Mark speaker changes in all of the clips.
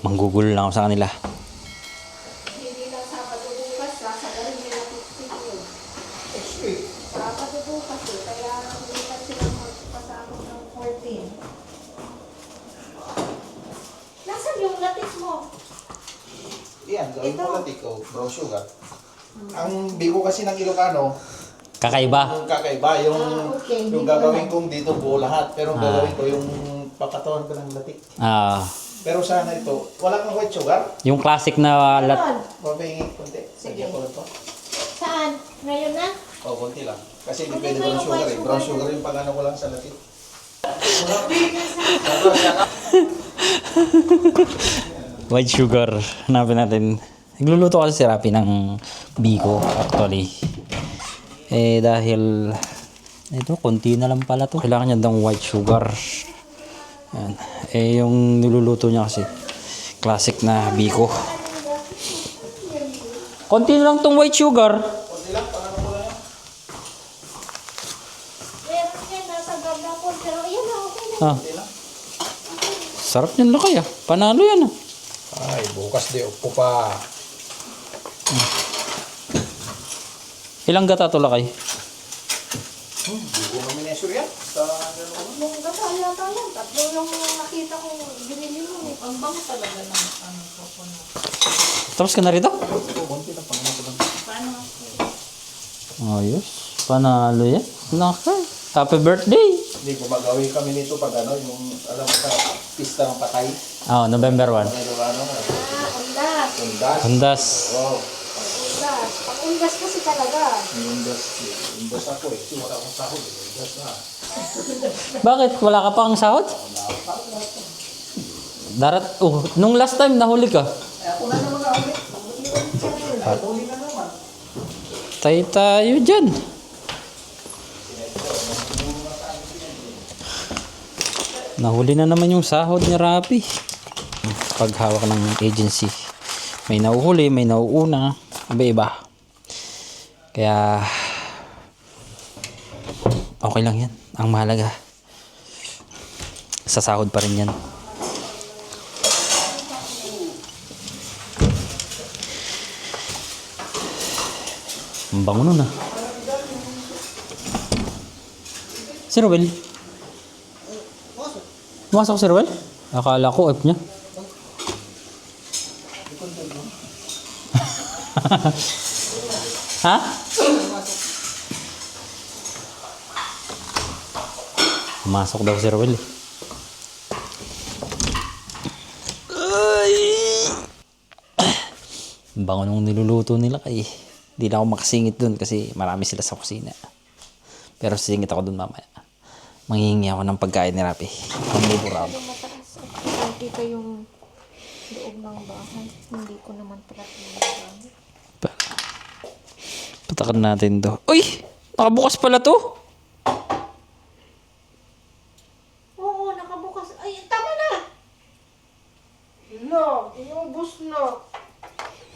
Speaker 1: Manggugol lang ako sa kanila.
Speaker 2: Hindi na Sabado bukas, sasagarin nila 50 yun. Sabado bukas eh, kaya hindi pa sila magpasakot ng 14. Nasaan yung latis mo?
Speaker 3: Yan, gawin ko latik ko, brown sugar. Ang bigo kasi ng Ilocano,
Speaker 1: Kakaiba.
Speaker 3: yung kakaiba, yung,
Speaker 2: Okay,
Speaker 3: yung
Speaker 2: hindi ko
Speaker 3: gagawin
Speaker 2: alam.
Speaker 3: kong dito buo lahat. Pero ang gagawin ko yung papatawan ko ng latik.
Speaker 1: Ah,
Speaker 3: Pero sana ito, wala kang white sugar.
Speaker 1: yung classic na
Speaker 2: Ganon.
Speaker 3: Papahingi konti.
Speaker 2: Sige.
Speaker 3: Sige. Ko lang to.
Speaker 2: Saan? Ngayon na?
Speaker 3: Oh, konti lang. Kasi hindi
Speaker 2: Hindi
Speaker 3: pwede
Speaker 2: ko
Speaker 3: brown
Speaker 2: yung
Speaker 3: sugar
Speaker 2: white
Speaker 3: eh.
Speaker 2: sugar
Speaker 3: Brown
Speaker 2: yun.
Speaker 3: sugar yung pag ano ko lang sa latik.
Speaker 1: white sugar. Hanapin natin. Nagluluto kasi si Rapi ng biko actually. Dahil ito, konti na lang pala to. Kailangan niya daw white sugar. Yan. Yung niluluto niya kasi classic na biko. Konti na lang tong white sugar.
Speaker 2: Meron yan, nasa ganda ko. Pero ayan na, okay na.
Speaker 1: Ah. Sarap niyan lakay ah. Panalo yan ah.
Speaker 3: Ay, bukas di upo pa.
Speaker 1: Ilang gata to lakay?
Speaker 3: Hindi ko kami na-sure yan. Sa
Speaker 2: Yung gata yata yan. Tatlo yung nakita kong binili mo eh.
Speaker 4: Ang bango talaga ng coconut.
Speaker 1: Tapos ka na rito?
Speaker 3: konti lang, pangano ko lang.
Speaker 4: Paano ako?
Speaker 1: Ayos. Panalo yan. Nakay. Happy birthday.
Speaker 3: Hindi, gumagawi kami nito pag ano, yung alam mo sa pista ng patay.
Speaker 1: Oh, November 1.
Speaker 3: Mga Ilocano,
Speaker 2: Undas.
Speaker 3: undas.
Speaker 1: Undas.
Speaker 3: Oh,
Speaker 2: Undas. Pag-undas kasi talaga.
Speaker 3: may undas ako eh. Kasi wala akong sahod eh. Undas na.
Speaker 1: Bakit? Wala ka pang sahod? Nung last time nahuli ka.
Speaker 3: Ako na naman na ulit. Huli na naman.
Speaker 1: Tayo dyan. Nahuli na naman yung sahod ni Rapi. Paghawak ng agency. May nauhuli, may nauuna. Iba-iba. Kaya okay lang yan. Ang mahalaga sa sahod pa rin yan. Ang bango nun ah. Si Ruel? Pumasok si Ruel? Akala ko F niya. Ha? Pumasok daw si Ruel eh. Ay! Ang bango nung niluluto nila kay. Hindi na ako makasingit dun kasi marami sila sa kusina. Pero sisingit ako dun mamaya. Manghihingi ako ng pagkain ni Rapi. Pambuburado.
Speaker 2: Yung mataas at nakita yung loob ng bahay. Hindi ko naman pala tinagamit.
Speaker 1: Patakan natin to. Uy! Nakabukas pala to.
Speaker 2: Oo, nakabukas. Ay, tama na! No, inubos na.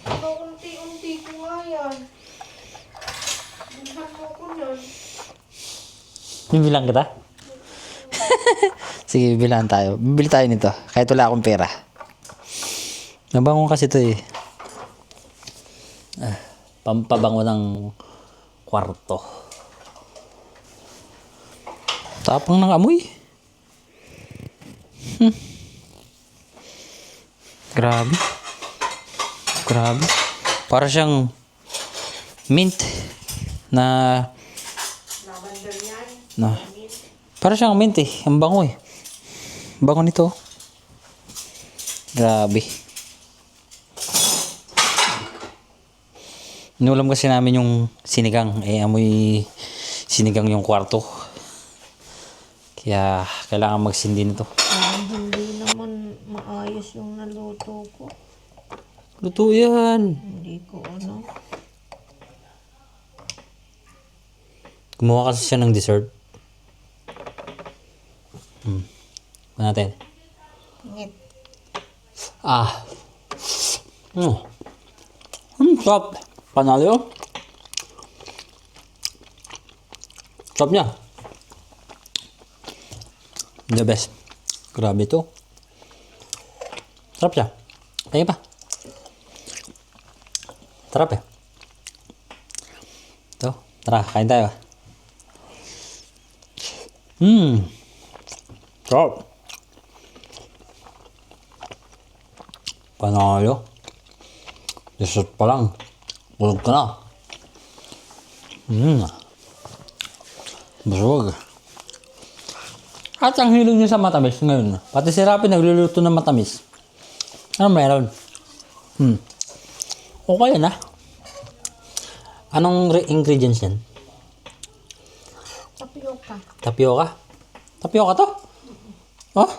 Speaker 2: Unti-unti ko nga yan. Bilhan mo ko nun.
Speaker 1: Bibilang kita? Sige, bibilang tayo. Bibili tayo nito. Kahit wala akong pera. Nabango kasi to eh. Pampabango ng kwarto. Tapang ng amoy. Grabe. Grabe. Para siyang mint na
Speaker 2: Lavender yan.
Speaker 1: na para siyang mint eh. Ang bango eh. Ang bango nito. Grabe. Inulam kasi namin yung sinigang. Amoy sinigang yung kwarto. Kaya kailangan magsindi nito.
Speaker 2: Hindi naman maayos yung naluto ko.
Speaker 1: Luto yan.
Speaker 2: Hindi ko ano.
Speaker 1: Gumawa kasi siya ng dessert. Ano natin?
Speaker 2: Ngit.
Speaker 1: Ah. Sarap. Panalo yun. Sarap niya. The best. Grabe to. Sarap siya. Tayo pa. Sarap eh. Ito. Tara, kain tayo. Sarap. Panalo. Dessert pa lang. Bulog ka na. Busog. At ang hilig niya sa matamis ngayon. Pati si Rapi nagluluto ng matamis. Ano meron? Okay na. Anong ingredients yan?
Speaker 2: Tapioca.
Speaker 1: Tapioca? Tapioca to? Oh?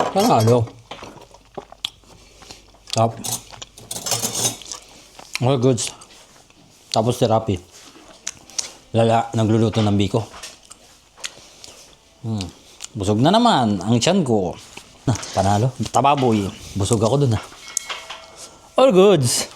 Speaker 1: Panalo. Tap. Okay, goods. Tapos si Rapi. Lala, nagluluto ng biko. Busog na naman ang tiyan ko. Panalo. Tababoy. Busog ako dun All goods.